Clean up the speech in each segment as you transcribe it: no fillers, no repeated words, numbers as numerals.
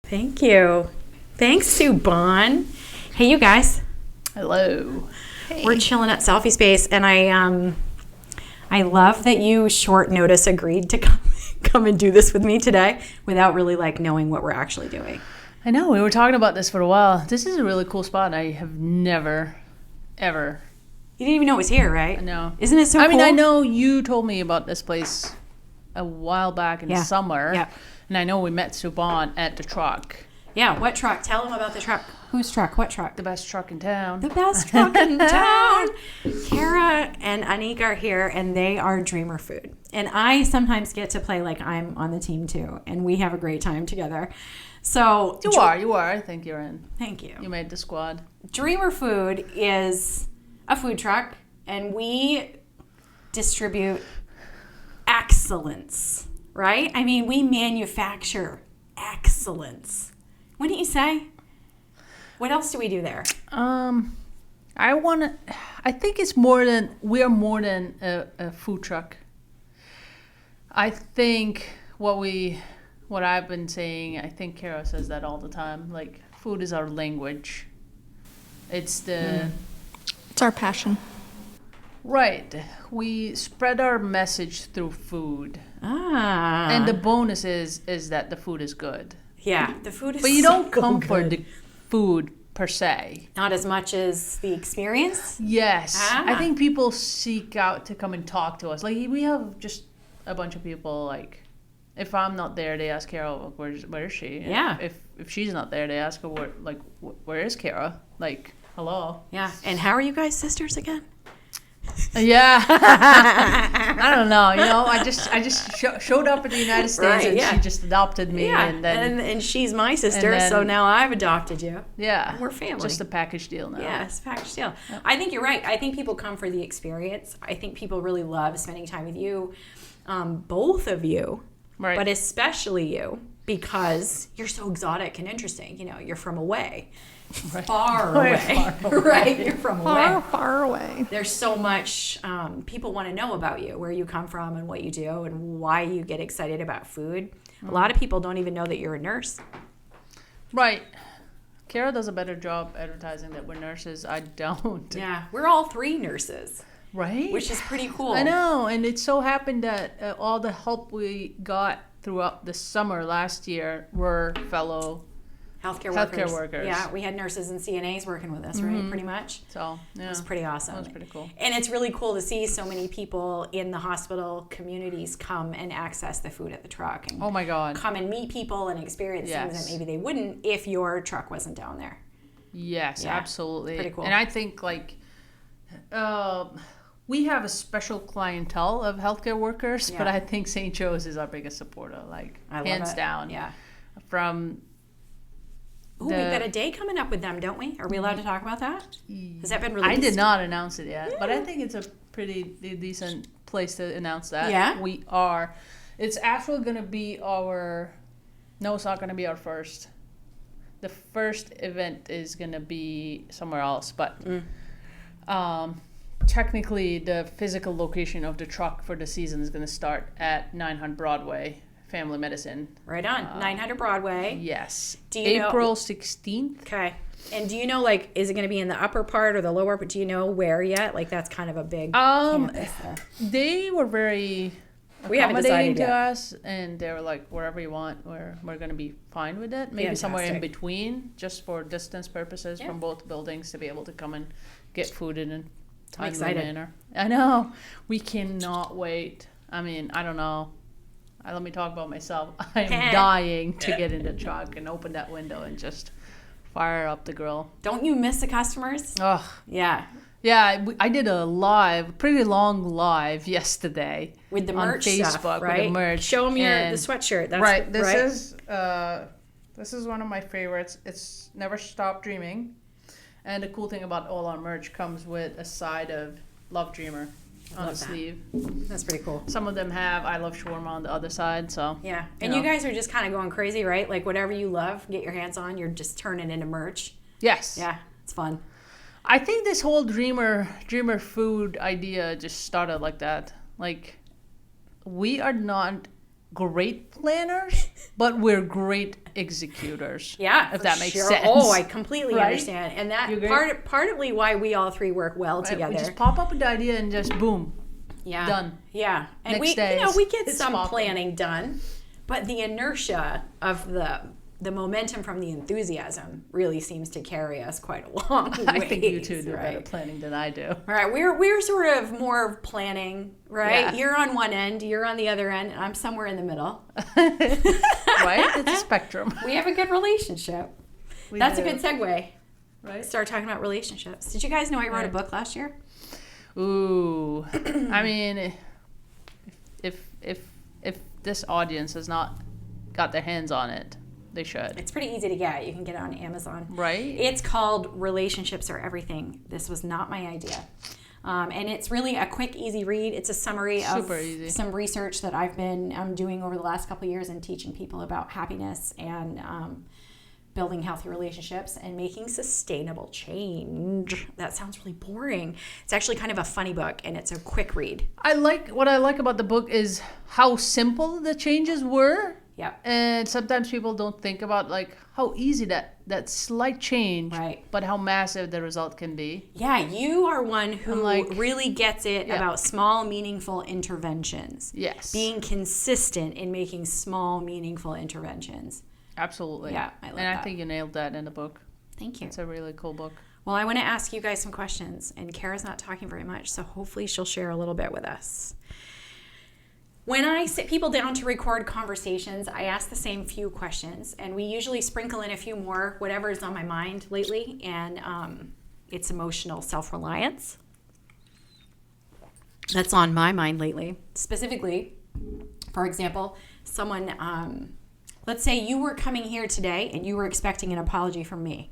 Thank you. Thanks, Sue Bon. Hey, you guys. Hello. Hey. We're chilling at Selfie Space, and I love that you short notice agreed to come and do this with me today without really knowing what we're actually doing. I know, we were talking about this for a while. This is a really cool spot. I have never, ever. You didn't even know it was here, right? No. Isn't it so cool? I mean, I know you told me about this place a while back in the summer. Yeah. And I know we met Subban at the truck. Yeah, what truck? Tell them about the truck. Whose truck? What truck? The best truck in town. The best truck in town. Kara and Anik are here, and they are Dreamer Food. And I sometimes get to play like I'm on the team too, and we have a great time together. So You are. I think you're in. Thank you. You made the squad. Dreamer Food is a food truck, and we distribute excellence, right? I mean, we manufacture excellence. Wouldn't you say? What else do we do there? I think it's more than, we are more than a food truck. I think what I've been saying, I think Kara says that all the time, like food is our language. It's our passion. Right. We spread our message through food. Ah. And the bonus is that the food is good. Yeah, the food is But you don't come good. for the food per se. Not as much as the experience? Yes. Ah. I think people seek out to come and talk to us. Like, we have just a bunch of people, like, if I'm not there, they ask Carol, where is she? And Yeah. If she's not there, they ask her, where is Kara? Like, hello. Yeah. And how are you guys sisters again? Yeah. I don't know. I just showed up in the United States, Right, and yeah. she just adopted me. Yeah, And then, and she's my sister, and then- so now I've adopted you. yeah. We're family. Just a package deal now. Yeah, it's a package deal. I think you're right. I think people come for the experience. I think people really love spending time with you, both of you, Right. but especially you, because you're so exotic and interesting. You're from away. Right. Far Way away. far away. Right? You're from away. Far away. There's so much people want to know about you, where you come from and what you do and why you get excited about food. A lot of people don't even know that you're a nurse. Right. Kara does a better job advertising that we're nurses. I don't. Yeah, we're all three nurses, Right? which is pretty cool. I know. And it so happened that all the help we got throughout the summer last year were fellow. Healthcare workers. Yeah, we had nurses and CNAs working with us, right? Pretty much. So, yeah. It was pretty awesome. That was pretty cool. And it's really cool to see so many people in the hospital communities come and access the food at the truck. And Oh, my God. come and meet people and experience things Yes. that maybe they wouldn't if your truck wasn't down there. Yes, Yeah, absolutely. pretty cool. And I think, we have a special clientele of healthcare workers, but Yeah. I think St. Joe's is our biggest supporter, I love hands it. down. Yeah. From Ooh, we've got a day coming up with them, don't we? Are we allowed to talk about that? Has that been released? I did not announce it yet, but I think it's a pretty decent place to announce that. Yeah? We are. It's actually going to be our. No, it's not going to be our first. The first event is going to be somewhere else, but technically the physical location of the truck for the season is going to start at 900 Broadway, Family Medicine. Right on. 900 Broadway. Yes. Do you know- April 16th. Okay. And do you know, is it going to be in the upper part or the lower? But do you know where yet? That's kind of a big campus there. They were very We haven't accommodating decided to yet. us, and they were like, wherever you want, we're going to be fine with it. Maybe somewhere in Fantastic. between, just for distance purposes from both buildings to be able to come and get food in a timely excited. manner. I know. We cannot wait. I mean, I don't know. Let me talk about myself. I'm dying to get in the truck and open that window and just fire up the grill. Don't you miss the customers? Ugh. Yeah. Yeah, I did a pretty long live yesterday With the on merch Facebook stuff, right? with the merch. Show them the And- sweatshirt. That's right. right? This is one of my favorites. It's Never Stop Dreaming, and the cool thing about all our merch comes with a side of Love Dreamer on the Love that. sleeve. That's pretty cool. Some of them have I Love Shawarma on the other side. So Yeah. And you guys are just kind of going crazy, right? Whatever you love, get your hands on, you're just turning into merch. yes, Yeah. It's fun. I think this whole dreamer food idea just started like that. We are not great planners, but we're great executors. Yeah, if that makes sure. sense. Oh, I completely Right? understand. And that You agree? partly why we all three work well Right? together. We just pop up with the idea and just boom. Yeah. Done. Yeah. And Next day we get it's some popping. planning done, but the inertia of the momentum from the enthusiasm really seems to carry us quite a long way. I think you two do right? better planning than I do. All right, we're sort of more planning, right? Yeah. You're on one end, you're on the other end, and I'm somewhere in the middle. Right? It's a spectrum. We have a good relationship. We That's do. a good segue. Right? Start talking about relationships. Did you guys know I wrote a book last year? Ooh. I mean, if this audience has not got their hands on it, they should. It's pretty easy to get. You can get it on Amazon. Right? It's called Relationships Are Everything. This was not my idea. And it's really a quick, easy read. It's a summary Super of easy. some research that I've been doing over the last couple of years and teaching people about happiness and building healthy relationships and making sustainable change. That sounds really boring. It's actually kind of a funny book, and it's a quick read. What I like about the book is how simple the changes were. Yep. And sometimes people don't think about like how easy that slight change, Right. but how massive the result can be. Yeah, you are one who like- really gets it Yeah. about small, meaningful interventions. Yes. Being consistent in making small, meaningful interventions. Absolutely. Yeah, I love and I that. think you nailed that in the book. Thank you. It's a really cool book. Well, I want to ask you guys some questions, and Kara's not talking very much, so hopefully she'll share a little bit with us. When I sit people down to record conversations, I ask the same few questions, and we usually sprinkle in a few more, whatever is on my mind lately, and it's emotional self-reliance. That's on my mind lately. Specifically, for example, someone, let's say you were coming here today and you were expecting an apology from me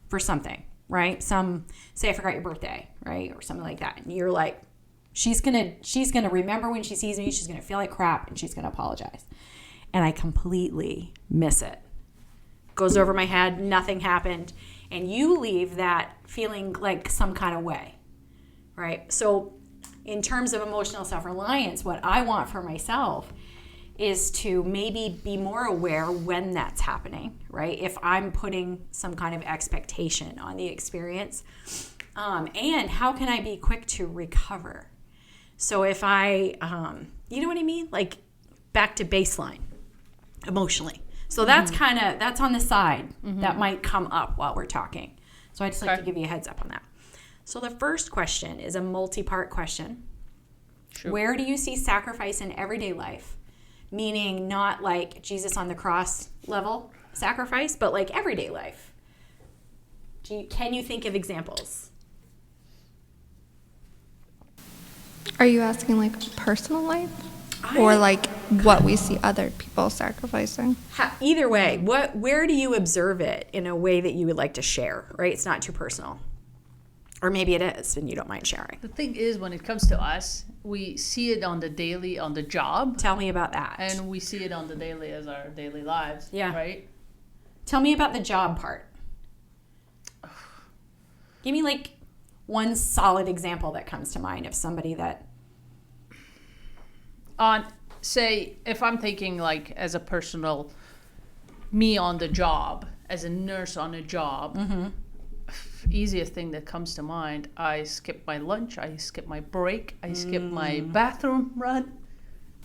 for something, right? Say I forgot your birthday, right? Or something like that. And you're like, she's gonna remember when she sees me, she's gonna feel like crap, and she's gonna apologize. And I completely miss it. Goes over my head, nothing happened. And you leave that feeling like some kind of way, right? So in terms of emotional self-reliance, what I want for myself is to maybe be more aware when that's happening, right? If I'm putting some kind of expectation on the experience, and how can I be quick to recover? So if I, you know what I mean? Like back to baseline emotionally. So that's that's on the side. That might come up while we're talking. So I just like to give you a heads up on that. So the first question is a multi-part question. Sure. Where do you see sacrifice in everyday life? Meaning not like Jesus on the cross level sacrifice, but like everyday life. Can you think of examples? Are you asking like personal life? Or like what we see other people sacrificing? Either way, where do you observe it in a way that you would like to share, right? It's not too personal. Or maybe it is, and you don't mind sharing. The thing is, when it comes to us, we see it on the job, Tell me about that. and we see it on the daily as our daily lives. Yeah. Right? Tell me about the job part. Give me like one solid example that comes to mind of somebody that... Say, if I'm thinking like as a personal, me on the job, as a nurse on a job, easiest thing that comes to mind, I skip my lunch, I skip my break, I skip my bathroom run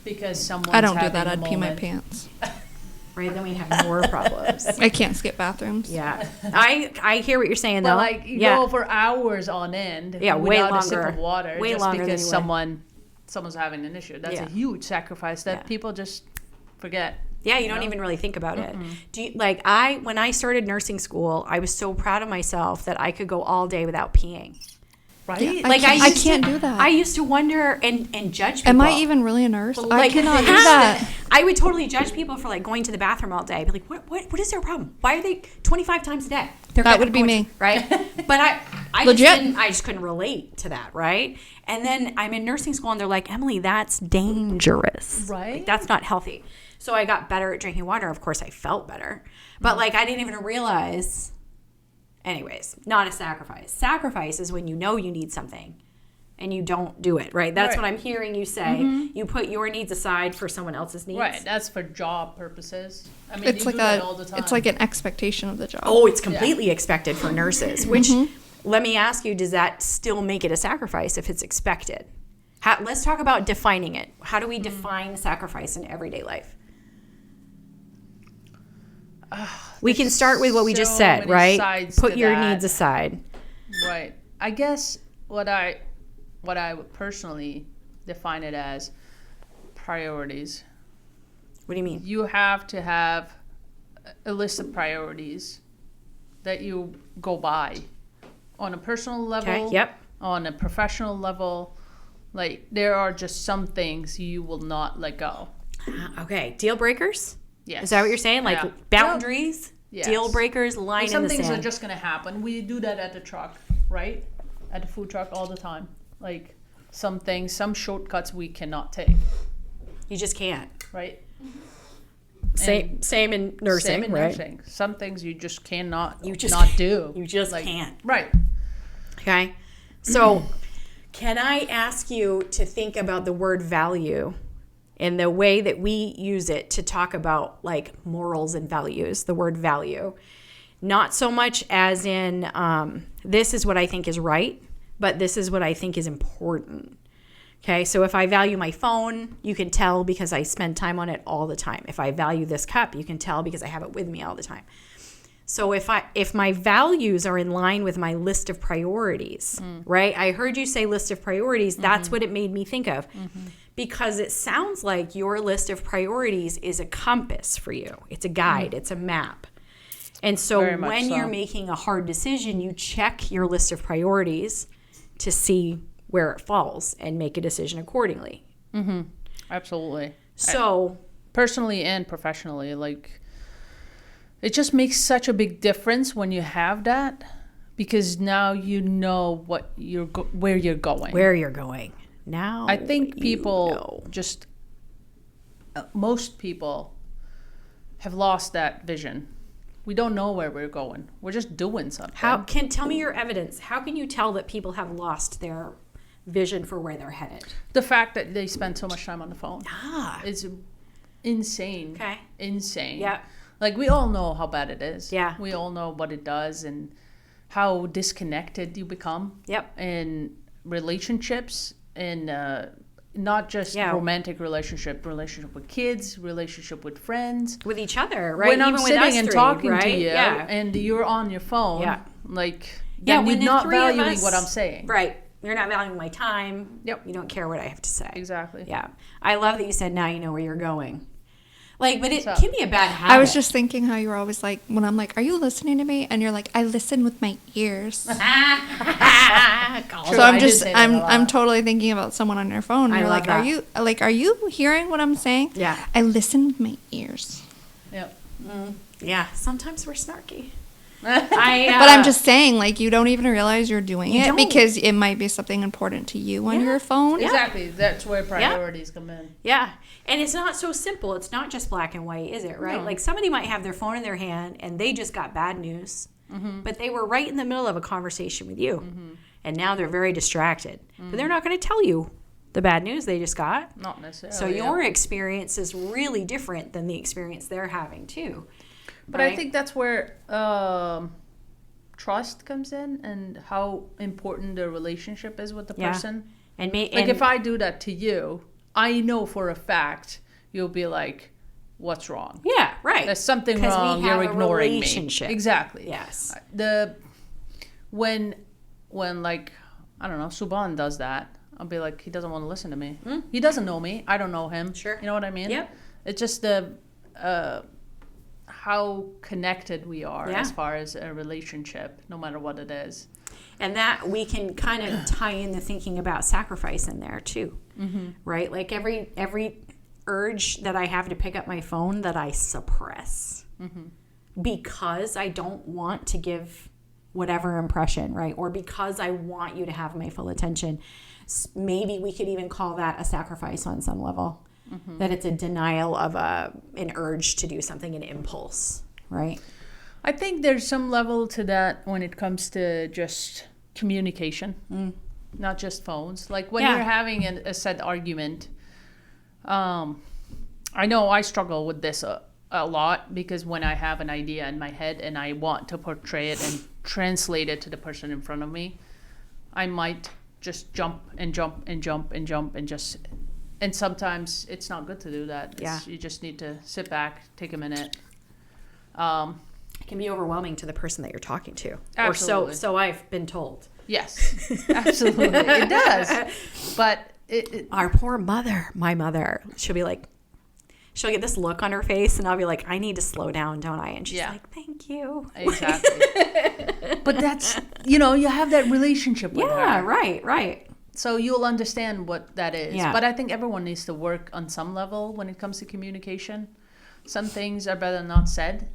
because someone's I don't do having that. a I'd pee my moment. pants. Right, then we have more problems. I can't skip bathrooms. Yeah. I hear what you're saying, though. But like you go for hours on end Yeah, way without a sip longer. of water Way just longer than because you would. someone's having an issue. That's Yeah. a huge sacrifice that Yeah. people just forget. Yeah, you don't even really think about it. Do you, when I started nursing school, I was so proud of myself that I could go all day without peeing. Right? Yeah, Like I used can't to- do that. I used to wonder and judge people. Am I even really a nurse? I Like, cannot do yeah. that. I would totally judge people for like going to the bathroom all day. I'd be like, what is their problem? Why are they 25 times a day? That would be me. Right? But I Legit. just couldn't relate to that, right? And then I'm in nursing school and they're like, Emily, that's dangerous. Right. Like, that's not healthy. So I got better at drinking water. Of course, I felt better. But like I didn't even realize. Anyways, not a sacrifice. Sacrifice is when you know you need something and you don't do it, right? That's Right. what I'm hearing you say. You put your needs aside for someone else's needs. Right, that's for job purposes. I mean, It's you like do that all the time. it's like an expectation of the job. Oh, it's completely expected for nurses, which, let me ask you, does that still make it a sacrifice if it's expected? Let's talk about defining it. How do we define sacrifice in everyday life? We can start with what we just so said, many right? sides Put to your that. needs aside. Right. I guess what I would personally define it as priorities. What do you mean? You have to have a list of priorities that you go by on a personal level, Okay, yep. on a professional level. Like, there are just some things you will not let go. Okay, deal breakers? Yes. Is that what you're saying? Like Yeah. boundaries, Yes. deal breakers, line Some in the things sand. are just going to happen. We do that at the truck, right? At the food truck all the time. Like, some things, some shortcuts we cannot take, You just can't. right? Same in nursing, Same in right? nursing. Some things you just cannot You just not can't. do. You just Like, can't. Right. Okay. So, can I ask you to think about the word value and the way that we use it to talk about like morals and values, the word value? Not so much as in this is what I think is right, but this is what I think is important. Okay, so if I value my phone, you can tell because I spend time on it all the time. If I value this cup, you can tell because I have it with me all the time. So if my values are in line with my list of priorities, right? I heard you say list of priorities. That's what it made me think of. Because it sounds like your list of priorities is a compass for you. It's a guide. It's a map. And so Very much when so. you're making a hard decision, you check your list of priorities to see where it falls and make a decision accordingly. Absolutely. So Personally and professionally, like, it just makes such a big difference when you have that, because now you know what where you're going. where you're going. Now I think you people know. just most people have lost that vision. We don't know where we're going. We're just doing something. Tell me your evidence. How can you tell that people have lost their vision for where they're headed? The fact that they spend so much time on the phone is insane. Okay. Insane. Yeah. Like, we all know how bad it is. Yeah. We all know what it does and how disconnected you become. Yep. In relationships, in not just romantic relationship with kids, relationship with friends. With each other, right? When I'm Even with sitting us and three, talking right? to you Yeah. and you're on your phone, like, Yeah, then when you're the not three of valuing us- what I'm saying. Right. You're not valuing my time. Yep. You don't care what I have to say. Exactly. Yeah. I love that you said now you know where you're going. Like, but it What's up? can be a bad habit. I was just thinking how you were always like, when I'm like, are you listening to me? And you're like, I listen with my ears. So True, I'm I just, did say that a lot. I'm totally thinking about someone on your phone. And I you're love like, that. are you hearing what I'm saying? Yeah. I listen with my ears. Yep. Yeah. Sometimes we're snarky. But I'm just saying, like, you don't even realize you're doing You it don't. because it might be something important to you on Yeah. your phone. Exactly. That's where priorities come in. Yeah. And it's not so simple. It's not just black and white, is it? Right? No. Like somebody might have their phone in their hand and they just got bad news, but they were right in the middle of a conversation with you. And now they're very distracted. But they're not going to tell you the bad news they just got. Not necessarily. So your experience is really different than the experience they're having too. But right? I think that's where trust comes in and how important the relationship is with the Yeah. person. And Like, if I do that to you, I know for a fact you'll be like, what's wrong? yeah, right. There's something 'Cause we wrong. have You're a ignoring relationship. me. Exactly. Yes. When like, I don't know, Subhan does that, I'll be like, he doesn't want to listen to me. He doesn't know me. I don't know him. Sure. You know what I mean? Yep. It's just how connected we are as far as a relationship, no matter what it is. And that we can kind of tie in the thinking about sacrifice in there too, right? Like every urge that I have to pick up my phone that I suppress because I don't want to give whatever impression, right? Or because I want you to have my full attention. Maybe we could even call that a sacrifice on some level. That it's a denial of an urge to do something, an impulse, right? I think there's some level to that when it comes to just communication. not just phones. Like when Yeah. you're having a said argument, I know I struggle with this a lot, because when I have an idea in my head and I want to portray it and translate it to the person in front of me, I might just jump and sometimes it's not good to do that. You just need to sit back, take a minute. It can be overwhelming to the person that you're talking to. Absolutely. Or so I've been told. Yes, absolutely. It does. But Our poor mother, my mother, she'll get this look on her face, and I'll be like, I need to slow down, don't I? And she's like, thank you. Exactly. But that's, you have that relationship with her. Yeah, right. So you'll understand what that is. Yeah. But I think everyone needs to work on some level when it comes to communication. Some things are better not said.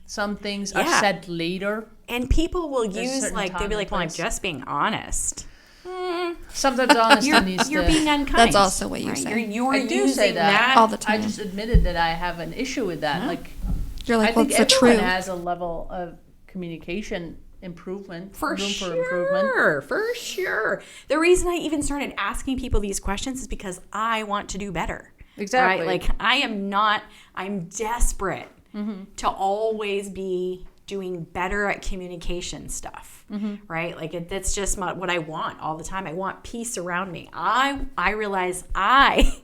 Some things are said later. And people will There's a use, certain like, they'll time be and like, well, I'm place. just being honest. Sometimes honesty needs You're to... being unkind. That's also what you say. You're I do using say that all the time. I just admitted that I have an issue with that. Like, You're like, I think what's the everyone truth? has a level of communication improvement, For room for improvement. For sure. The reason I even started asking people these questions is because I want to do better. Exactly. Right? Like, I'm desperate to always be doing better at communication stuff. Right? Like, that's just what I want all the time. I want peace around me. I realize I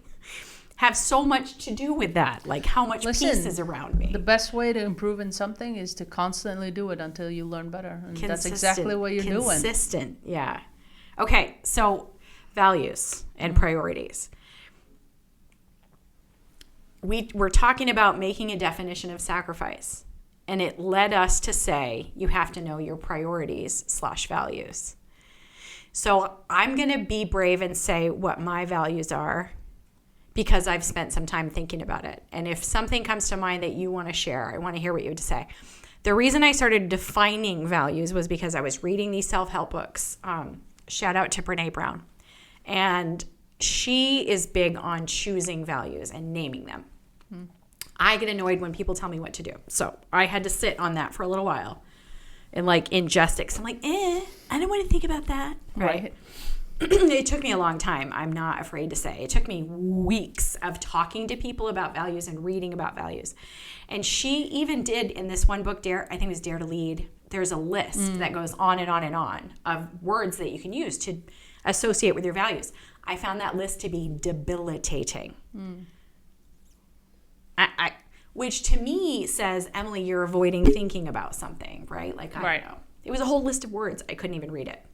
have so much to do with that. Like, how much peace is around me. The best way to improve in something is to constantly do it until you learn better. And that's exactly what you're doing. Consistent, yeah. Okay, so values and priorities. We're talking about making a definition of sacrifice. And it led us to say, you have to know your priorities/values. So I'm going to be brave and say what my values are, because I've spent some time thinking about it. And if something comes to mind that you want to share, I want to hear what you have to say. The reason I started defining values was because I was reading these self-help books. Shout out to Brene Brown. And she is big on choosing values and naming them. I get annoyed when people tell me what to do. So I had to sit on that for a little while and like ingest it. 'Cause I'm like, I don't want to think about that. Right. It took me a long time. I'm not afraid to say. It took me weeks of talking to people about values and reading about values. And she even did in this one book, I think it was Dare to Lead, there's a list that goes on and on and on of words that you can use to associate with your values. I found that list to be debilitating. Which to me says, Emily, you're avoiding thinking about something, right? Like, I don't know. It was a whole list of words. I couldn't even read it.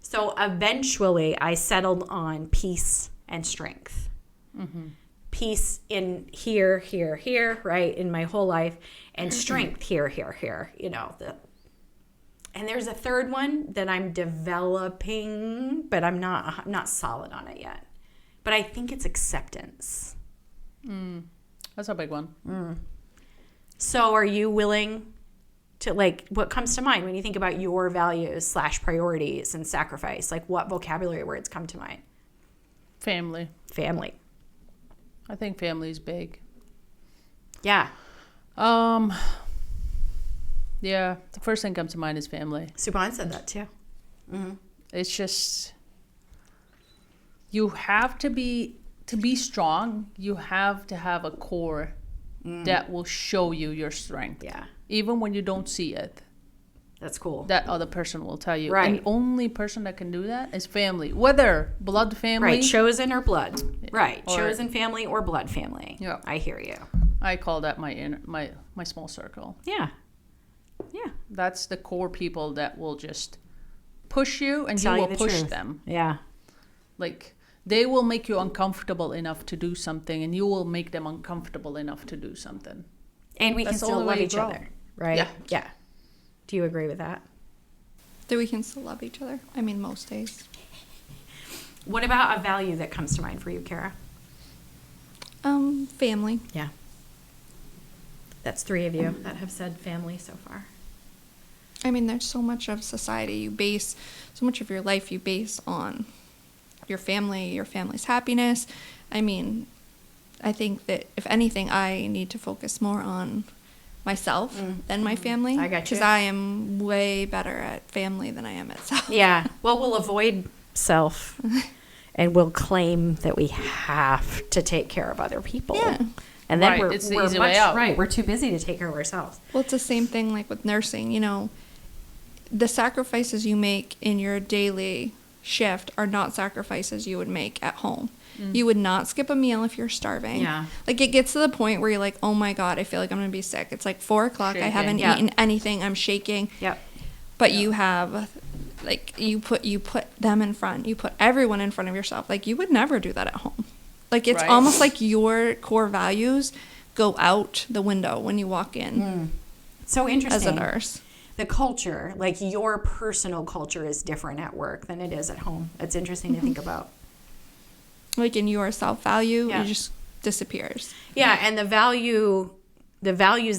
So eventually I settled on peace and strength. Peace in here, right? In my whole life. And strength here. And there's a third one that I'm developing, but I'm not solid on it yet. But I think it's acceptance. That's a big one. So are you willing to, like, what comes to mind when you think about your values/priorities and sacrifice? Like, what vocabulary words come to mind? Family. I think family is big. Yeah. Yeah, the first thing comes to mind is family. Subhan said that too. It's just, you have to be strong, you have to have a core that will show you your strength. Yeah. Even when you don't see it. That's cool. That other person will tell you. Right. And the only person that can do that is family. Whether blood family. Right. Chosen or blood. Right. Or, chosen family or blood family. Yeah. I hear you. I call that my small circle. Yeah. That's the core people that will just push you and Tell you will the push truth. them. Yeah. Like, they will make you uncomfortable enough to do something, and you will make them uncomfortable enough to do something. And we That's can the still only way love you each grow. other. Right? Yeah. Yeah. Do you agree with that? That we can still love each other. I mean, most days. What about a value that comes to mind for you, Kara? Family. Yeah. That's 3 of you that have said family so far. I mean, there's so much of society so much of your life you base on your family, your family's happiness. I mean, I think that if anything, I need to focus more on myself than my family. I got you. Because I am way better at family than I am at self. Yeah. Well, we'll avoid self and we'll claim that we have to take care of other people. Yeah. And then Right, it's the easy way out. Right. We're too busy to take care of ourselves. Well, it's the same thing like with nursing. You know, the sacrifices you make in your daily shift are not sacrifices you would make at home. You would not skip a meal if you're starving. Yeah. Like, it gets to the point where you're like, oh my God, I feel like I'm going to be sick. It's like 4 o'clock. I haven't Yeah. eaten anything. I'm shaking. Yep. But you have, like, you put them in front. You put everyone in front of yourself. Like, you would never do that at home. Like, it's Right. almost like your core values go out the window when you walk in So interesting. as a nurse. The culture, like your personal culture is different at work than it is at home. It's interesting to think about. Like, in your self-value, Yeah. it just disappears. Yeah, and the values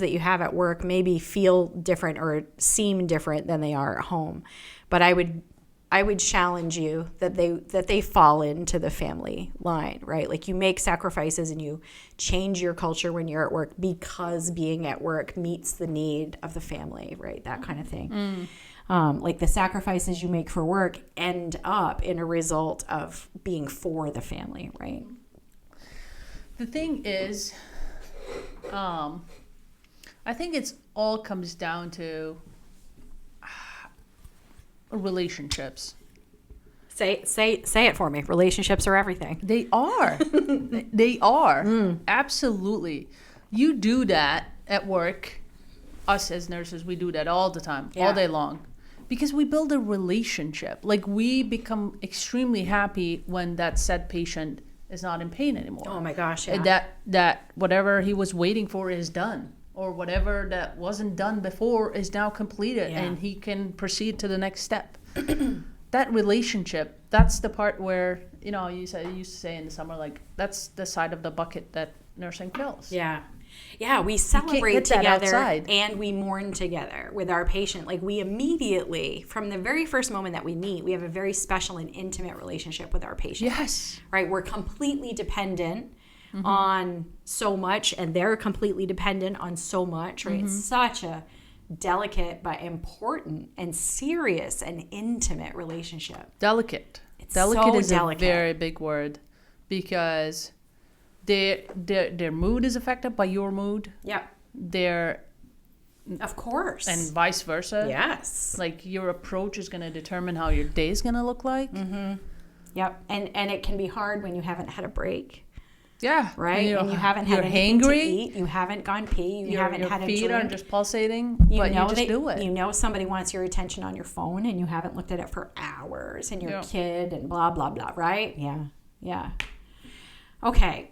that you have at work maybe feel different or seem different than they are at home. But I would challenge you that they fall into the family line, right? Like, you make sacrifices and you change your culture when you're at work because being at work meets the need of the family, right? That kind of thing. Like, the sacrifices you make for work end up in a result of being for the family, right? The thing is, I think it's all comes down to relationships. Say it for me. Relationships are everything. They are. They are. Absolutely. You do that at work. Us as nurses, we do that all the time, Yeah. all day long. Because we build a relationship. Like, we become extremely happy when that said patient is not in pain anymore. Oh my gosh, yeah. That whatever he was waiting for is done. Or whatever that wasn't done before is now completed, Yeah. and he can proceed to the next step. That relationship, that's the part where, you used to say in the summer, like, that's the side of the bucket that nursing fills. Yeah. Yeah, we celebrate get that together outside. and we mourn together with our patient. Like, we immediately, from the very first moment that we meet, we have a very special and intimate relationship with our patient. Yes. Right? We're completely dependent on so much, and they're completely dependent on so much, right? It's such a delicate but important and serious and intimate relationship. Delicate. It's Delicate so is delicate. a very big word, because their mood is affected by your mood. Yep. Their Of course. and vice versa. yes. Like, your approach is going to determine how your day is going to look like. Yep. And it can be hard when you haven't had a break. Yeah. Right? And you haven't had you're anything to hangry. eat. You haven't gone pee. You haven't Your had a feet drink. are just pulsating, you but know you just do it. You know somebody wants your attention on your phone and you haven't looked at it for hours, and your Yeah. kid and blah, blah, blah, right? Yeah. Yeah. Okay.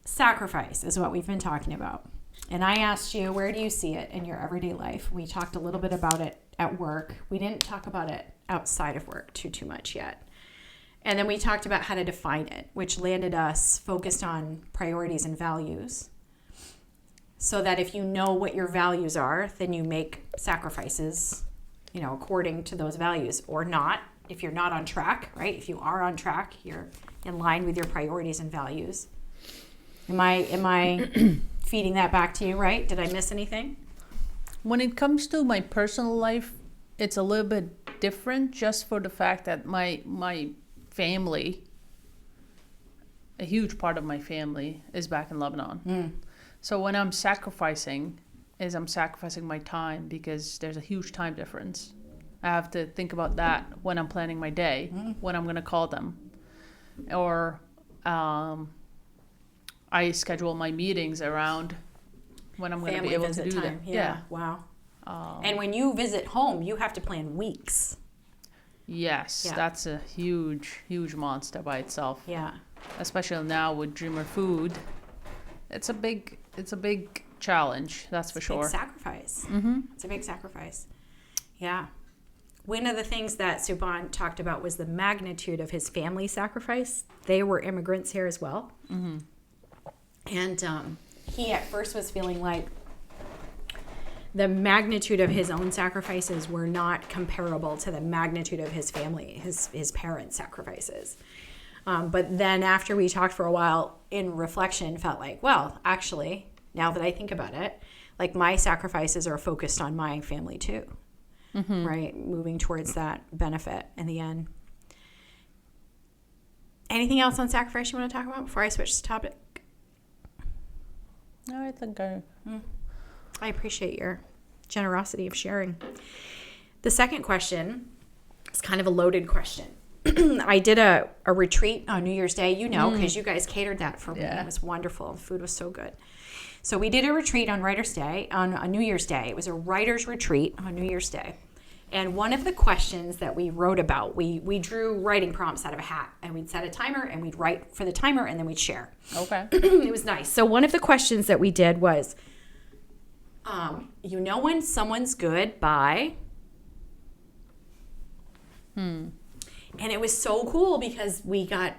Sacrifice is what we've been talking about. And I asked you, where do you see it in your everyday life? We talked a little bit about it at work. We didn't talk about it outside of work too much yet. And then we talked about how to define it, which landed us focused on priorities and values. So that if you know what your values are, then you make sacrifices, according to those values, or not. If you're not on track, right? If you are on track, you're in line with your priorities and values. Am I feeding that back to you, right? Did I miss anything? When it comes to my personal life, it's a little bit different, just for the fact that my family, a huge part of my family, is back in Lebanon. So when I'm sacrificing my time, because there's a huge time difference. I have to think about that when I'm planning my day, when I'm going to call them. Or I schedule my meetings around when I'm going to be able to do time. that. Yeah. Wow. And when you visit home, you have to plan weeks. Yes, Yeah. that's a huge, huge monster by itself. Yeah. Especially now with Dreamer Food, it's a big challenge. That's for sure. Big sacrifice. It's a big sacrifice. Yeah. One of the things that Subhan talked about was the magnitude of his family sacrifice. They were immigrants here as well. And he at first was feeling like the magnitude of his own sacrifices were not comparable to the magnitude of his family, his parents' sacrifices. But then after we talked for a while, in reflection, felt like, well, actually, now that I think about it, like my sacrifices are focused on my family too, right? Moving towards that benefit in the end. Anything else on sacrifice you want to talk about before I switch the topic? No, I think I appreciate your generosity of sharing. The second question is kind of a loaded question. I did a retreat on New Year's Day, because you guys catered that for me. It was wonderful. The food was so good. So we did a retreat on on New Year's Day. It was a writer's retreat on New Year's Day. And one of the questions that we wrote about, we drew writing prompts out of a hat, and we'd set a timer and we'd write for the timer and then we'd share. Okay. It was nice. So one of the questions that we did was, when someone's good by... And it was so cool because we got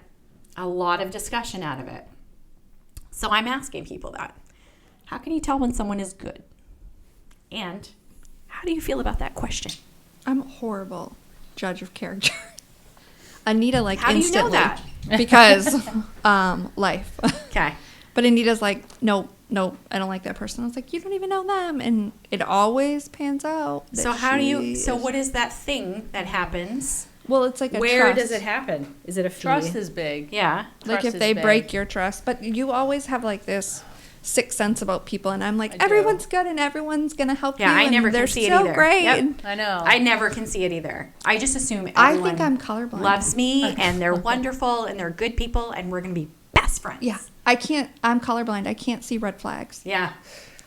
a lot of discussion out of it. So I'm asking people that. How can you tell when someone is good? And how do you feel about that question? I'm a horrible judge of character. Anita, like, how instantly. How do you know that? Because life. Okay. But Anita's like, nope, I don't like that person. I was like, you don't even know them. And it always pans out. So what is that thing that happens? Well, it's like a Where trust. does it happen? Is it a fee? Trust is big. Yeah. Like Trust if they is break big. your trust. But you always have like this sixth sense about people. And I'm like, I do. everyone's good and everyone's going to help you. Yeah, I and never they're can see it so either. great. Yep. And I know. I never can see it either. I just assume I everyone think I'm colorblind. loves me and they're wonderful and they're good people and we're going to be best friends. Yeah. I'm colorblind. I can't see red flags. Yeah.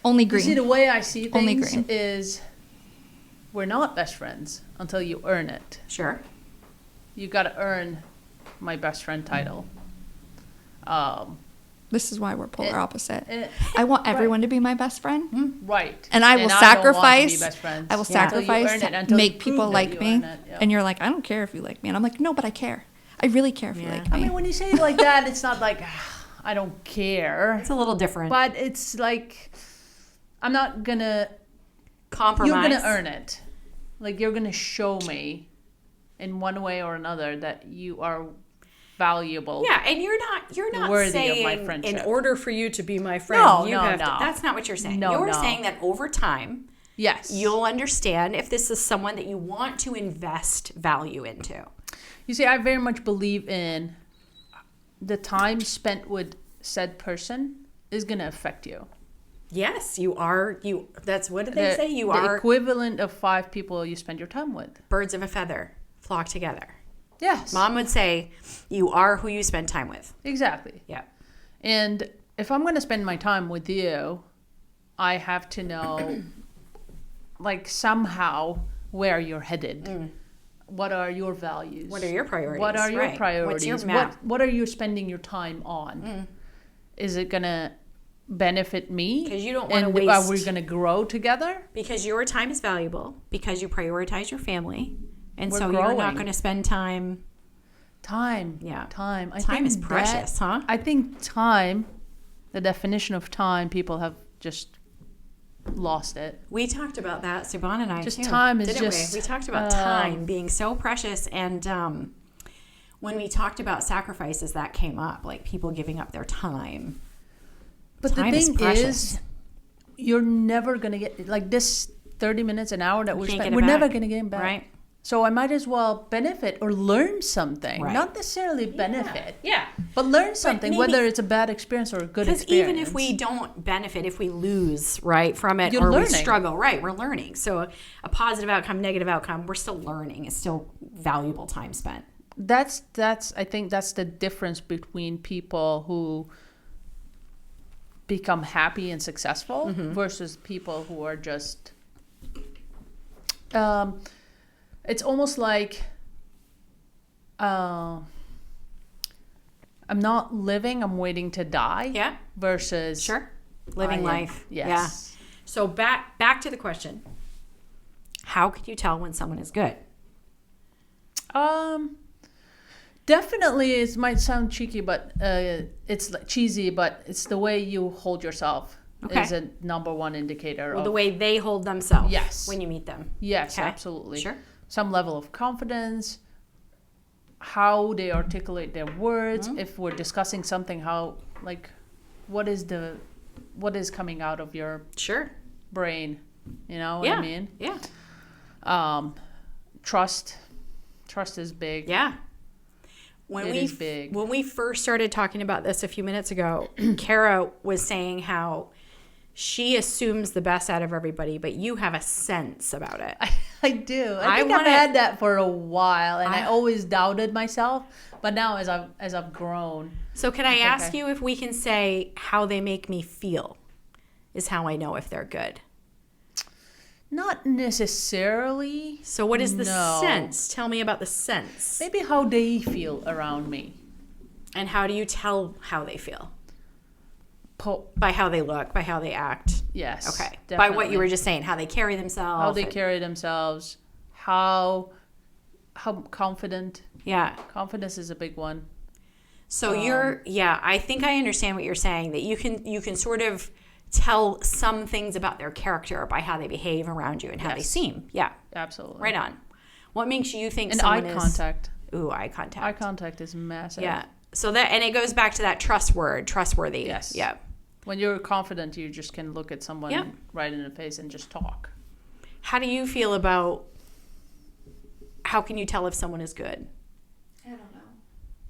Only You green. see, the way I see Only things green. is we're not best friends until you earn it. Sure. You got to earn my best friend title. This is why we're polar opposite. eh, I want right. everyone to be my best friend. Right. And I will don't want to be sacrifice. best friends I will until you sacrifice earn it, to until you make people prove that like you me. earn it, yeah. And you're like, I don't care if you like me. And I'm like, no, but I care. I really care if you Yeah. like I me. mean, when you say it like that, it's not like, I don't care. It's a little different. But it's like, I'm not going to, Compromise. you're going to earn it. Like, you're going to show me in one way or another that you are valuable. Yeah, and you're not Worthy of saying my friendship. in order for you to be my friend, No, you no, have no. to. That's not what you're saying. No, you're no. saying that over time, Yes. you'll understand if this is someone that you want to invest value into. You see, I very much believe in the time spent with said person is going to affect you. Yes, you are. That's what did they The- say? You the are equivalent of 5 people you spend your time with. birds of a feather flock together. Yes. Mom would say, you are who you spend time with. Exactly. Yeah. And if I'm going to spend my time with you, I have to know, like, somehow where you're headed. What are your values? What are your priorities? What are your Right. priorities? What's your map? What are you spending your time on? Is it going to benefit me? 'Cause you don't wanna And waste- are we going to grow together? Because your time is valuable, because you prioritize your family, and We're so you're not growing. going to spend time. Time. Yeah. Time. I Time think is precious, huh? I think time, the definition of time, people have just lost it. We talked about that, Subhan and I Just too, time is didn't just, we talked about time being so precious, and when we talked about sacrifices, that came up, like people giving up their time. But Time the is thing precious. is, you're never going to get, like this 30 minutes, an hour that we're Can't spending, get it we're never back, going to get it back. right? So I might as well benefit or learn something. Right. Not necessarily benefit, Yeah. but learn something, maybe- whether it's a bad experience or a good Because experience. even if we don't benefit, if we lose, right, from it, You're or we learning. struggle, right, we're learning. So a positive outcome, negative outcome, we're still learning. It's still valuable time spent. That's I think that's the difference between people who become happy and successful versus people who are just it's almost like I'm not living, I'm waiting to die. Yeah. Versus Sure. Living I am- life. Yes. Yeah. So back to the question. How could you tell when someone is good? Definitely, it might sound cheeky, but it's like cheesy, but it's the way you hold yourself Okay. is a number one indicator Well, of the way they hold themselves Yes. when you meet them. yes, Okay. absolutely. Sure. Some level of confidence, how they articulate their words. Mm-hmm. If we're discussing something, how like what is the what is coming out of your Sure. brain. You know what Yeah. I mean? Yeah. Trust is big. Yeah. When It is big. When we first started talking about this a few minutes ago, Kara was saying how she assumes the best out of everybody, but you have a sense about it. I do. I I think wanna- I've had that for a while, and I always doubted myself. But now, as I've grown, So can I ask Okay. you if we can say how they make me feel is how I know if they're good. not necessarily. So what is the No. sense? Tell me about the sense. Maybe how they feel around me. And how do you tell how they feel? Po- By how they look, by how they act. yes. Okay. By Definitely. what you were just saying, how they carry themselves. How they carry themselves. How confident. Yeah. Confidence is a big one. So I think I understand what you're saying, that you can sort of tell some things about their character by how they behave around you and how they Yes. seem. Yeah. Absolutely. Right on. What makes you think And someone eye is contact. Ooh, eye contact. Eye contact is massive. Yeah. So that, and it goes back to that trustworthy. Yes. Yeah. When you're confident, you just can look at someone Yep. right in the face and just talk. How do you feel about, how can you tell if someone is good? I don't know.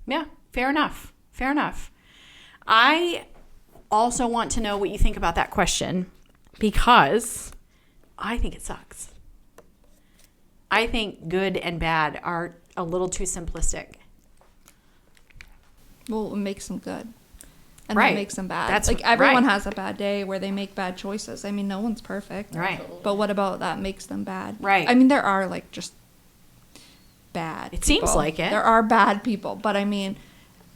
Yeah, fair enough. Fair enough. I also want to know what you think about that question because I think it sucks. I think good and bad are a little too simplistic. Well, it makes them good. And Right. that makes them bad. That's like everyone right. has a bad day where they make bad choices. I mean, no one's perfect. Right. But what about that makes them bad? Right. I mean, there are like just bad. It seems people. like it. There are bad people, but I mean,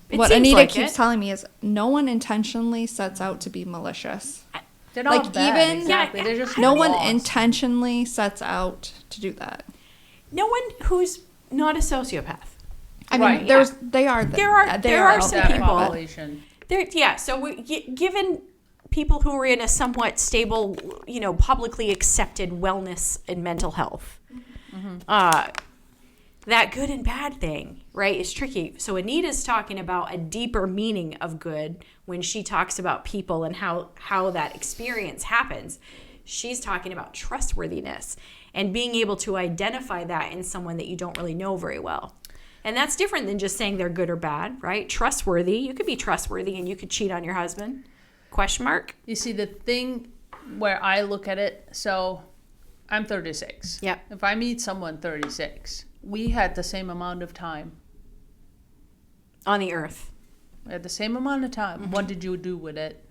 It what seems Anita like keeps it. telling me is no one intentionally sets out to be malicious. They're not Like, bad. even- exactly. Yeah, They're just No one lost. intentionally sets out to do that. No one who's not a sociopath. I mean, Right, there are There are out some there, that people. but- population. So given people who are in a somewhat stable, publicly accepted wellness and mental health, that good and bad thing, right, is tricky. So Anita's talking about a deeper meaning of good when she talks about people and how that experience happens. She's talking about trustworthiness and being able to identify that in someone that you don't really know very well. And that's different than just saying they're good or bad, right? Trustworthy. You could be trustworthy and you could cheat on your husband. Question mark? You see, the thing where I look at it, so I'm 36. Yep. If I meet someone 36, we had the same amount of time. On the earth. We had the same amount of time. Mm-hmm. What did you do with it?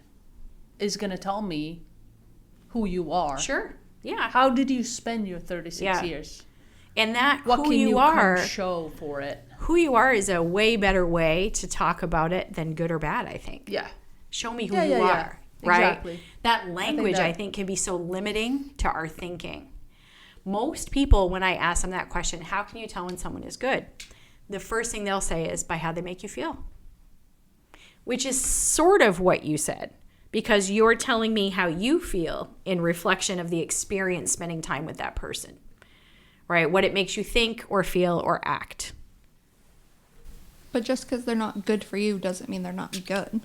Is going to tell me who you are. Sure. Yeah. How did you spend your 36 Yeah. years? And that What who can you you are, show for it? who you are is a way better way to talk about it than good or bad, I think. Yeah. Show me who Yeah, you yeah, yeah. are, right? Exactly. That language, I that- think, can be so limiting to our thinking. Most people, when I ask them that question, how can you tell when someone is good? The first thing they'll say is by how they make you feel, which is sort of what you said, because you're telling me how you feel in reflection of the experience spending time with that person, right? What it makes you think or feel or act. But just because they're not good for you doesn't mean they're not good.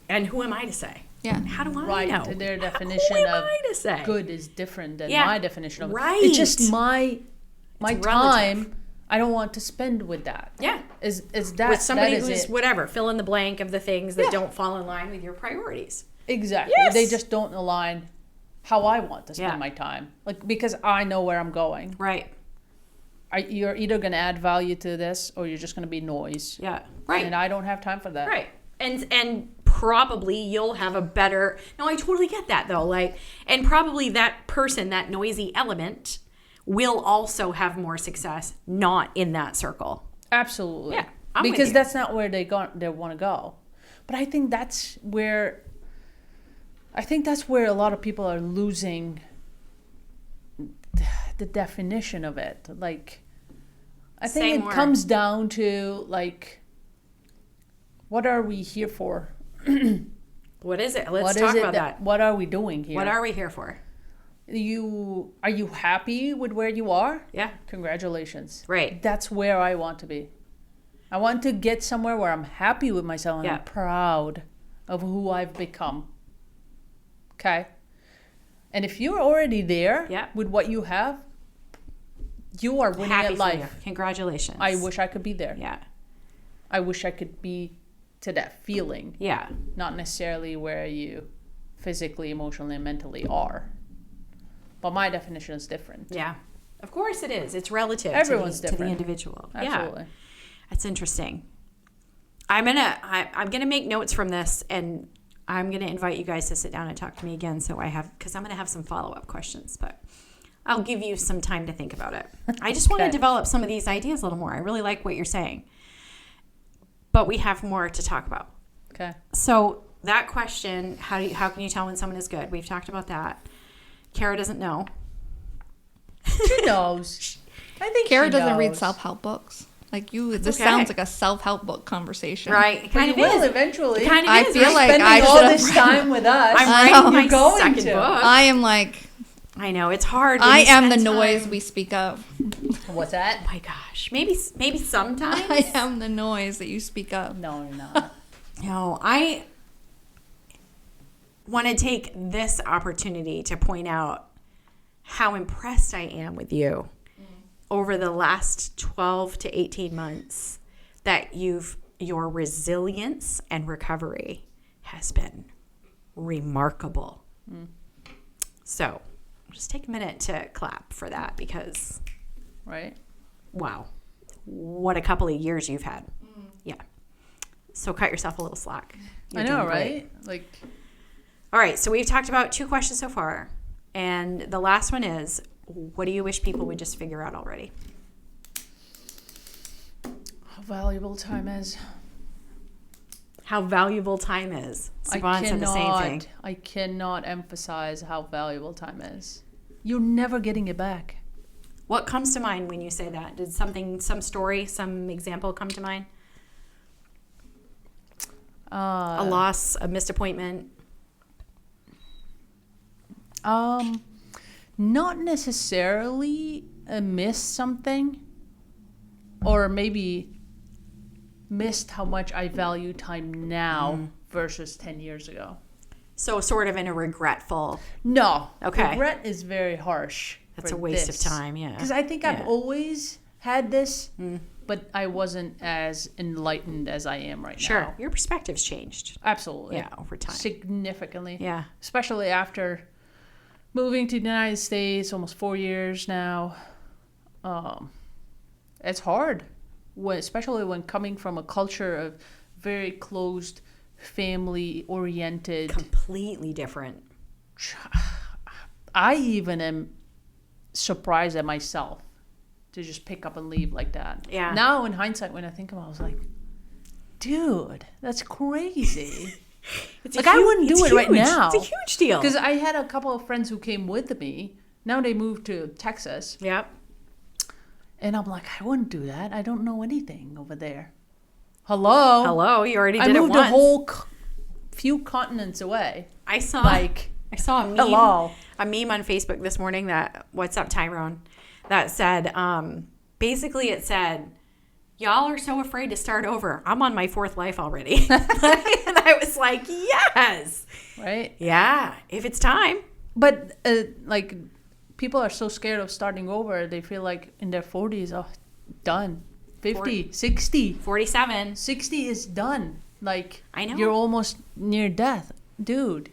And who am I to say? Yeah. How do I Right. know? Their Who definition am of I to say? good is different than Yeah. my definition of Right. It's just my It's time. relative. I don't want to spend with that. Yeah. Is that With somebody that is who's it. whatever, fill in the blank of the things that Yeah. don't fall in line with your priorities. Exactly. Yes. They just don't align how I want to spend Yeah. my time. Like, because I know where I'm going. Right. You're either going to add value to this or you're just going to be noise. Yeah. Right. And I don't have time for that. Right. And probably you'll have a better. No, I totally get that though. And probably that person, that noisy element, will also have more success not in that circle. Absolutely. Yeah, I'm with because you. that's not where they want to go. But I think that's where a lot of people are losing the definition of it. Like, I Say think it more. comes down to, like, what are we here for? What is it? Let's What talk is it about that. What are we doing here? What are we here for? Are you happy with where you are? Yeah. Congratulations. Right. That's where I want to be. I want to get somewhere where I'm happy with myself and Yeah. I'm proud of who I've become. Okay. And if you're already there Yeah. with what you have, you are winning Happy at for life. you. Congratulations. I wish I could be there. Yeah. I wish I could be to that feeling. Yeah. Not necessarily where you physically, emotionally, and mentally are. But my definition is different. Yeah. Of course it is. It's relative Everyone's to the different. individual. Absolutely. Yeah. That's interesting. I'm gonna make notes from this, and I'm gonna invite you guys to sit down and talk to me again. Because I'm gonna have some follow-up questions, but I'll give you some time to think about it. I just want to develop some of these ideas a little more. I really like what you're saying, but we have more to talk about. Okay. So that question, how can you tell when someone is good? We've talked about that. Kara doesn't know. She knows. I think Kara she doesn't knows. read self-help books. Like you, this okay. sounds like a self-help book conversation. Right. It kind But you of will is. eventually. It kind of I is. feel right? like Spending I all should've this time with us. I'm I writing know. my going second to. book. I am like, I know it's hard. when I you am the spend noise time- we speak of. What's that? Oh my gosh. Maybe sometimes. I am the noise that you speak of. No, you're not. No, I want to take this opportunity to point out how impressed I am with you over the last 12 to 18 months that your resilience and recovery has been remarkable. So just take a minute to clap for that because, Right? wow, what a couple of years you've had. Yeah. So cut yourself a little slack. You're I know, doing great. right? Like, All right, so we've talked about 2 questions so far. And the last one is, what do you wish people would just figure out already? how valuable time is. How valuable time is. Siobhan said the same thing. I cannot emphasize how valuable time is. You're never getting it back. What comes to mind when you say that? Did some story, some example come to mind? A loss, a missed appointment? Not necessarily missed something, or maybe missed how much I value time now versus 10 years ago. So sort of in a regretful. No. Okay. Regret is very harsh. That's a waste of time, yeah. Because I think I've Yeah. always had this, but I wasn't as enlightened as I am right Sure. now. Your perspective's changed. Absolutely. Yeah, over time. Significantly. Yeah. Especially after moving to the United States, almost 4 years now. It's hard, especially when coming from a culture of very closed, family-oriented. Completely different. I even am surprised at myself to just pick up and leave like that. Yeah. Now, in hindsight, when I think about it, I was like, dude, that's crazy. I wouldn't do it right now. It's a huge deal. Because I had a couple of friends who came with me. Now they moved to Texas. Yep. And I'm like, I wouldn't do that. I don't know anything over there. Hello, you already I did it moved once. a whole few continents away. I saw a meme. hello. A meme on Facebook this morning that what's up Tyrone that said basically it said y'all are so afraid to start over. I'm on my 4th life already. And I was like, yes. Right? Yeah, if it's time. But like people are so scared of starting over. They feel like in their 40s, oh, done. 50, 60. 47. 60 is done. Like, I know. you're almost near death. Dude,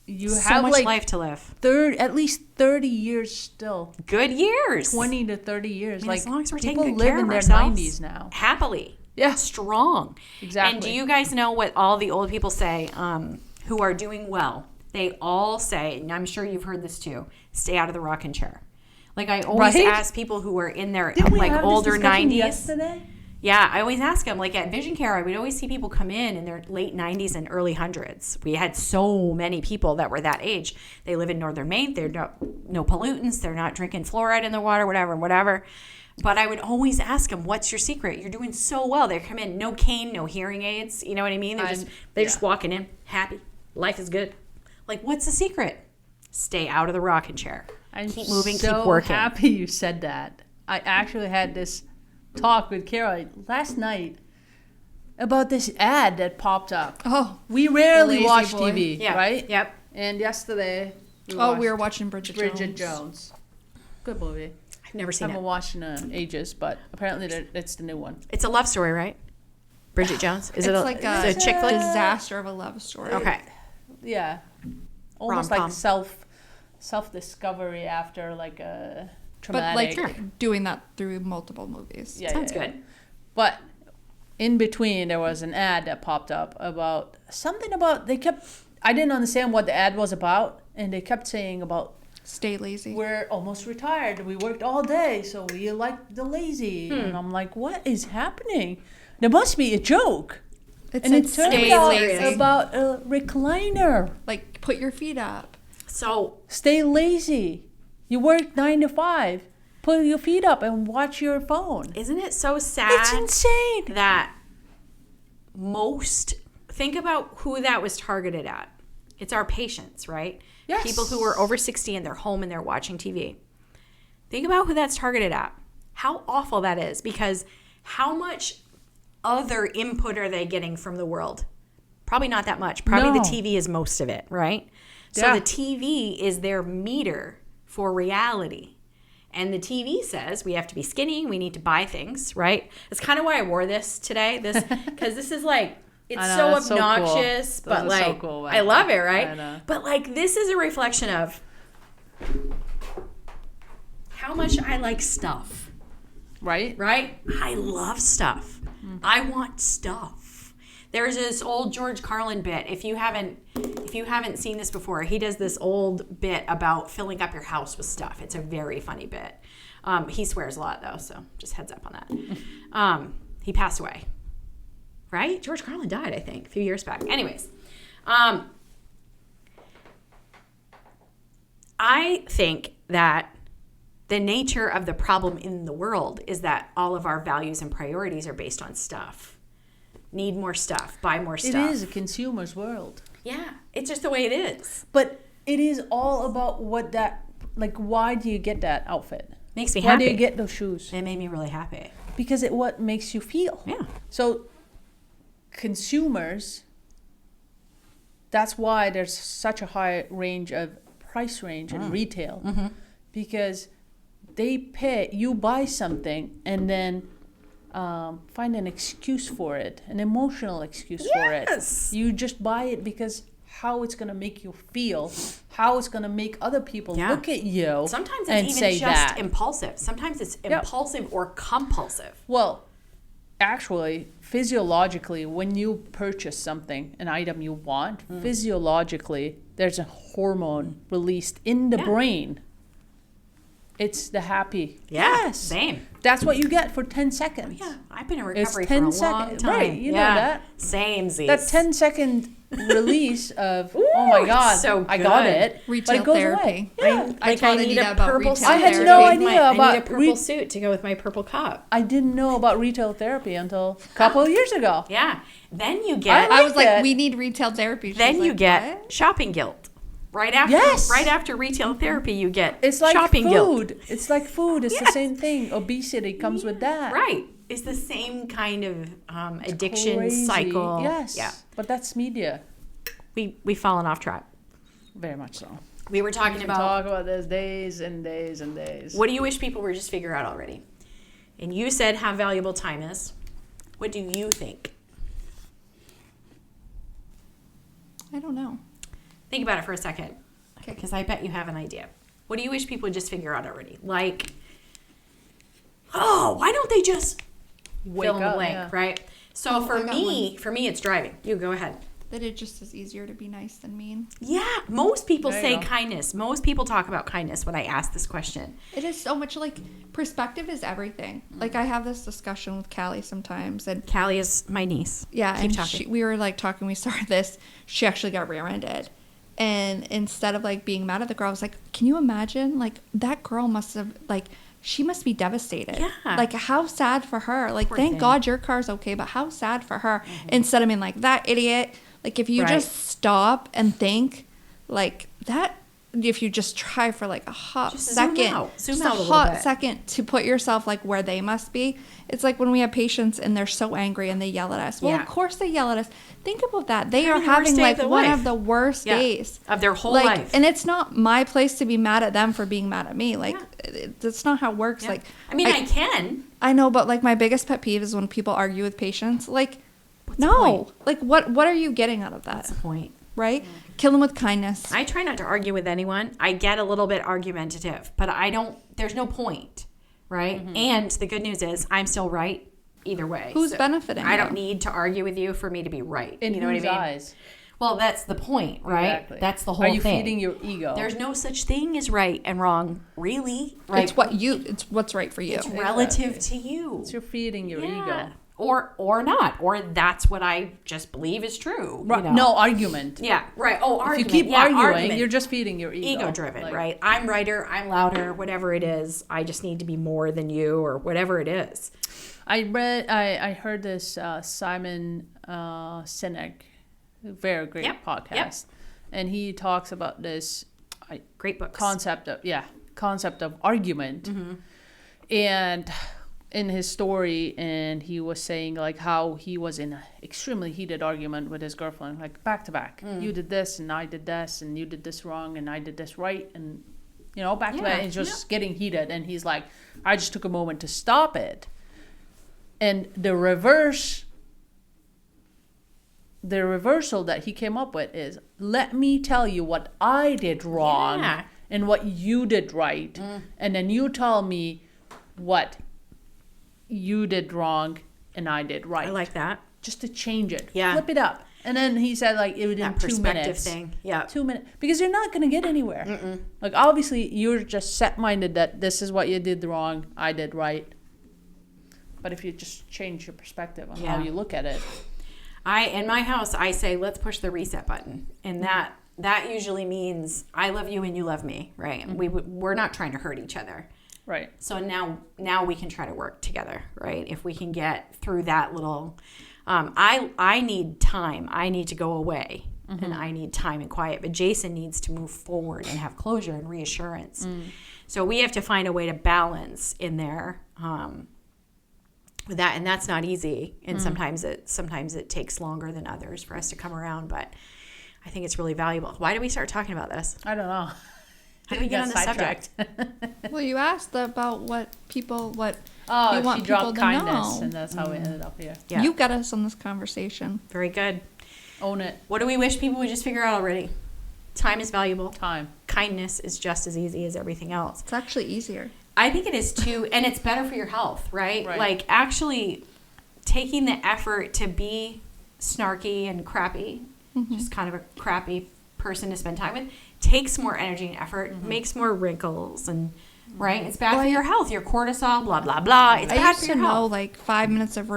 you So have much like life to live. at least 30 years still. Good years. 20 to 30 years. I mean, like, as long as we're people taking good live care in of their ourselves 90s now. happily. Yeah. Strong. Exactly. And do you guys know what all the old people say who are doing well? They all say, and I'm sure you've heard this too, stay out of the rocking chair. Like I always Right? ask people who are in their Didn't we like have older this discussion 90s. yesterday? Yeah, I always ask them, like at Vision Care, I would always see people come in their late 90s and early 100s. We had so many people that were that age. They live in northern Maine. They're no pollutants. They're not drinking fluoride in their water, whatever. But I would always ask them, what's your secret? You're doing so well. They come in, no cane, no hearing aids. You know what I mean? They're just walking in, happy. Life is good. Like, what's the secret? Stay out of the rocking chair. Keep moving, keep working. I'm so happy you said that. I actually had this talk with Kara last night about this ad that popped up. Oh, We rarely Lazy watch boy. TV, Yeah. right? Yep. And yesterday, We watched were watching Bridget Jones. Good movie. I've never seen Haven't it. watched in ages, but apparently it's the new one. It's a love story, right? Bridget Jones. Is It's it like is a it a chick flick? disaster of a love story. Okay. Yeah. Almost Rom-com. like self-discovery after like a But like traumatic. doing that through multiple movies. Yeah, Sounds yeah, yeah. good. But in between, there was an ad that popped up about something about I didn't understand what the ad was about, and they kept saying about Stay lazy. we're almost retired. We worked all day, so we like the lazy. And I'm like, what is happening? There must be a joke. It And said it turned stay out lazy. about a recliner. Like put your feet up. So Stay lazy. You work 9 to 5. Put your feet up and watch your phone. isn't it so sad It's insane. that think about who that was targeted at. It's our patients, right? Yes. People who are over 60 and they're home and they're watching TV. Think about who that's targeted at. How awful that is, because how much other input are they getting from the world? Probably not that much. Probably No. the TV is most of it, right? So Yeah. the TV is their meter for reality. And the TV says we have to be skinny, we need to buy things, right? That's kind of why I wore this today. Because this is like, it's I know, so that's so cool. obnoxious, Those but are so like, cool, I love it, right? I know. But like, this is a reflection of how much I like stuff, Right? right? I love stuff. I want stuff. There's this old George Carlin bit. If you haven't seen this before, he does this old bit about filling up your house with stuff. It's a very funny bit. He swears a lot though, so just heads up on that. He passed away, right? George Carlin died, I think, a few years back. Anyways, I think that the nature of the problem in the world is that all of our values and priorities are based on stuff. Need more stuff, buy more It stuff. is a consumer's world. Yeah, it's just the way it is. But it is all about why do you get that outfit? Makes me Why happy. do you get those shoes? It made me really happy. Because what makes you feel. Yeah. So consumers, that's why there's such a high price range in retail. Mm-hmm. Because you buy something and then find an excuse for it, an emotional excuse for it. Yes. You just buy it because how it's going to make you feel, how it's going to make other people Yeah. look at you Sometimes and it's say even just that. impulsive. Sometimes it's impulsive or compulsive. Well, actually, physiologically, when you purchase something, an item you want, physiologically, there's a hormone released in the brain. It's the happy. Yeah, Yes. same. That's what you get for 10 seconds. Yeah, I've been in It's recovery 10 for a long seconds. time. Right, you know Yeah. that. Same, Z's. That 10-second release of, Ooh, oh my God, so I got good. it. Retail but it goes therapy. away. I, Yeah. I told Anita about retail suit I had to no go with idea I need about a purple suit to go with my purple cup. I didn't know about retail therapy until a couple of years ago. Yeah. Then you get I was like, that. we need retail therapy. She's then you like, get what? shopping guilt. Right Yes. after retail therapy, you get It's like shopping guilt. food. It's like food. It's the Yes. same thing. Obesity comes with that. Right. It's the same kind of addiction Crazy. cycle. Yes. Yeah. But that's media. We've fallen off track. Very much so. We were talking We about talk about this days and days and days. what do you wish people were just figure out already? And you said how valuable time is. What do you think? I don't know. Think about it for a second. Okay. Because I bet you have an idea. What do you wish people would just figure out already? Like, oh, why don't they just fill in the up, blank, yeah. right? So Oh, for I got me, it's driving. You go ahead. That it just is easier to be nice than mean. Yeah, most people There you say go. kindness. Most people talk about kindness when I ask this question. It is so much like perspective is everything. Like I have this discussion with Callie sometimes, and Callie is my niece. yeah, Keep and talking. we were like talking. We started this. She actually got rear-ended, and instead of like being mad at the girl, I was like, "Can you imagine? Like that girl must have like." She must be devastated. Yeah. Like, how sad for her. Like, Poor thank thing. God your car's okay, but how sad for her. Instead of being like, that idiot. Like, if you Right. just stop and think, like, that if you just try for like a hot Just second, zoom out a little hot bit. second to put yourself like where they must be. It's like when we have patients and they're so angry and they yell at us. Well, Yeah. of course they yell at us. Think about that. They Having are the worst having day of like their one life. of the worst days of their whole like, life. and it's not my place to be mad at them for being mad at me. Like that's not how it works. Yeah. Like I mean, I can. I know, but like my biggest pet peeve is when people argue with patients. Like, What's the point? like what are you getting out of that? That's the point. Right? Kill them with kindness. I try not to argue with anyone. I get a little bit argumentative, but there's no point, right? And the good news is I'm still right either way. Who's benefiting? I don't though? need to argue with you for me to be right. In you know whose what I mean? eyes? Well, that's the point, right? Exactly. That's the whole Are you thing. feeding your ego? There's no such thing as right and wrong, really. Right? It's what's right for you. It's relative to you. It's you're feeding your Yeah. ego. Or not. Or that's what I just believe is true. Right. You know? No argument. Yeah, right. Oh, If argument. you keep Yeah, arguing, argument. you're just feeding your ego. Ego-driven, Like, right? I'm righter, I'm louder, whatever it is. I just need to be more than you or whatever it is. I heard this Simon Sinek, very great Yep, podcast, yep. and he talks about this Great books. concept of argument, and in his story, and he was saying like how he was in an extremely heated argument with his girlfriend, like back to back. You did this and I did this, and you did this wrong and I did this right, and back to back, and it's just getting heated. And he's like, I just took a moment to stop it, and the reversal that he came up with is, let me tell you what I did wrong Yeah. and what you did right, and then you tell me what you did wrong and I did right. I like that. Just to change it. Yeah. Flip it up. And then he said like it would in That 2 perspective minutes. thing. Yeah. 2 minutes. Because you're not going to get anywhere. Like obviously you're just set-minded that this is what you did wrong, I did right. But if you just change your perspective on how Yeah. you look at it. In my house, I say, let's push the reset button. And that usually means I love you and you love me, right? We're not trying to hurt each other. Right. So now we can try to work together, right? If we can get through that little, I need time. I need to go away, and I need time and quiet. But Jason needs to move forward and have closure and reassurance. So we have to find a way to balance in there with that, and that's not easy. And sometimes it takes longer than others for us to come around. But I think it's really valuable. Why did we start talking about this? I don't know. How did we get on this subject? Well, you asked about what you Oh, want she people dropped to kindness, know. and that's how we ended up here. Yeah. You got us on this conversation. Very good. Own it. What do we wish people would just figure out already? Time is valuable. Time. Kindness is just as easy as everything else. It's actually easier. I think it is too, and it's better for your health, right? Right. Like actually taking the effort to be snarky and crappy, just kind of a crappy person to spend time with, takes more energy and effort, makes more wrinkles, and right? It's bad for your health. Your cortisol, blah blah blah. It's I bad used for to your know health. like 5 minutes of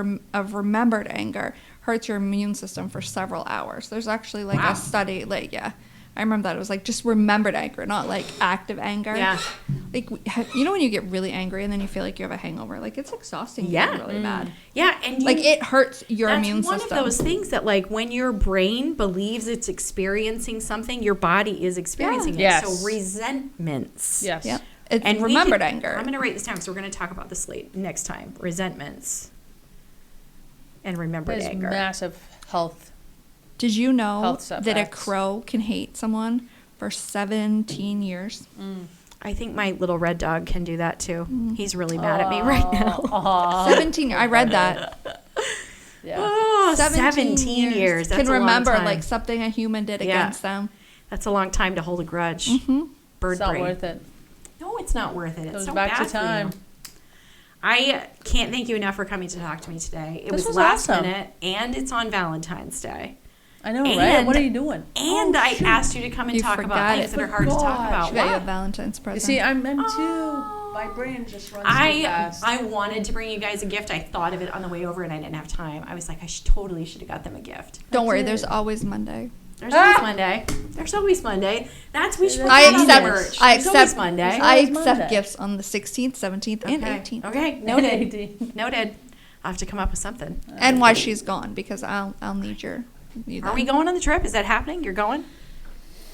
remembered anger hurts your immune system for several hours. There's actually like Wow. a study, like I remember that it was like just remembered anger, not like active anger. Yeah. Like when you get really angry and then you feel like you have a hangover, like it's exhausting. Yeah. Really bad. Yeah, and Like it hurts your immune That's one system. of those things that, like, when your brain believes it's experiencing something, your body is experiencing it. Yes. So resentments. Yes. Yeah. It's And remembered anger. I'm going to write this down because we're going to talk about this next time. Resentments and remembered There's anger. massive health. Did you know Health that a setbacks. crow can hate someone for 17 years? I think my little red dog can do that too. He's really mad at me right now. 17. I read that. Yeah. Oh, 17 years. That's Can a long remember time. like something a human did Yeah. against them. That's a long time to hold a grudge. Bird It's not brain. worth it. No, it's not worth it. It's Goes so back bad to time. for you. I can't thank you enough for coming to talk to me today. It This was was last awesome. minute, and it's on Valentine's Day. I know, right? And- What are you doing? And I asked you to come and You talk about forgot things it. that are hard to talk Gosh. about. She got you a What? Valentine's present. You see, I'm too. My brain just runs too fast. I wanted to bring you guys a gift. I thought of it on the way over, and I didn't have time. I was like, I totally should have got them a gift. Don't worry, did. there's always Monday. There's always Monday. There's always Monday. We should put I that on the accept. merch. I There's always accept. Monday. I Always accept Monday. gifts on the 16th, 17th, and 18th. Okay, noted. Noted. I'll have to come up with something. And why she's gone, because I'll need you. Are we going on the trip? Is that happening? You're going?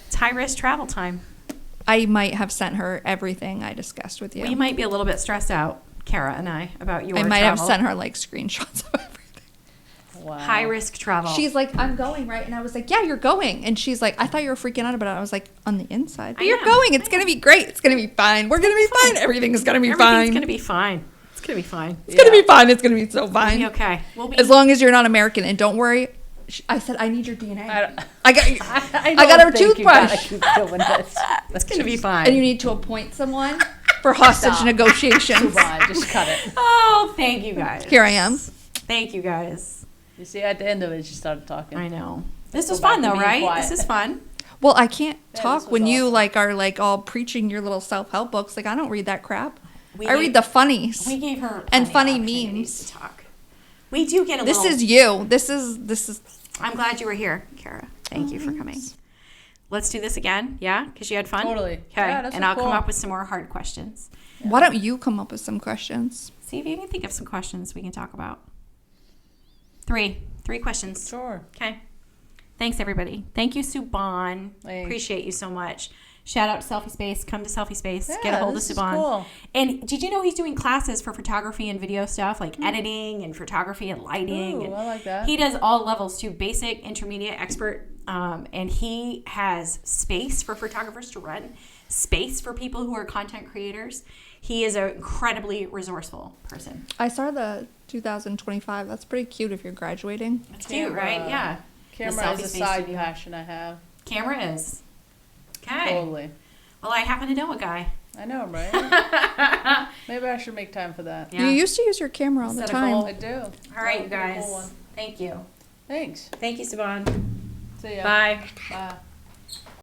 It's high risk travel time. I might have sent her everything I discussed with you. We might be a little bit stressed out, Kara and I, about your I might travel. have sent her like screenshots of everything. Wow. High risk travel. She's like, I'm going, right? And I was like, yeah, you're going. And she's like, I thought you were freaking out about it. I was like, on the inside. But I you're am. going. It's going to be great. It's going to be fine. We're going to be fine. Everything's going to be fine. Everything's gonna be fine. It's gonna be fine. It's going to be fine. It's going to be so We'll fine. be okay. We'll be As long as you're not American. And don't worry. I said, I need your DNA. I got I got her don't think you gotta toothbrush. keep doing this. It's gonna be fine. And you need to appoint someone for hostage Stop. negotiations. Goodbye. Just cut it. Oh, thank you guys. Here I am. Thank you guys. You see, at the end of it, she started talking. I know. This Go was fun back though, to being right? quiet. This is fun. Well, I can't this talk was when you awesome. like are like all preaching your little self-help books. Like I don't read that crap. We I gave- read the funnies. We gave her And plenty funny of opportunities memes. to talk. We do get a This little. is you. This is. I'm glad you were here, Kara. Thank you for coming. Let's do this again, yeah? Because you had fun. Totally. Okay, Yeah, that's and so I'll come cool. up with some more hard questions. Why don't you come up with some questions? See if you can think of some questions we can talk about. Three questions. Sure. Okay. Thanks, everybody. Thank you, Subban. Thanks. Appreciate you so much. Shout out to Selfie Space. Come to Selfie Space. Get a Yeah, hold of this is Subban. cool. And did you know he's doing classes for photography and video stuff, like editing and photography and lighting? Ooh, and I like that. He does all levels too, basic, intermediate, expert. And he has space for photographers to run, space for people who are content creators. He is an incredibly resourceful person. I saw the 2025. That's pretty cute if you're graduating. It's cute, right? Yeah. Camera The is a selfie-based side studio. passion I have. Camera is. Okay. Totally. Well, I happen to know a guy. I know, right? Maybe I should make time for that. Yeah. You used to use your camera all the Set a time. goal. I do. All right, you That would be a guys. cool one. Thank you. Thanks. Thank you, Saban. See ya. Bye. Bye.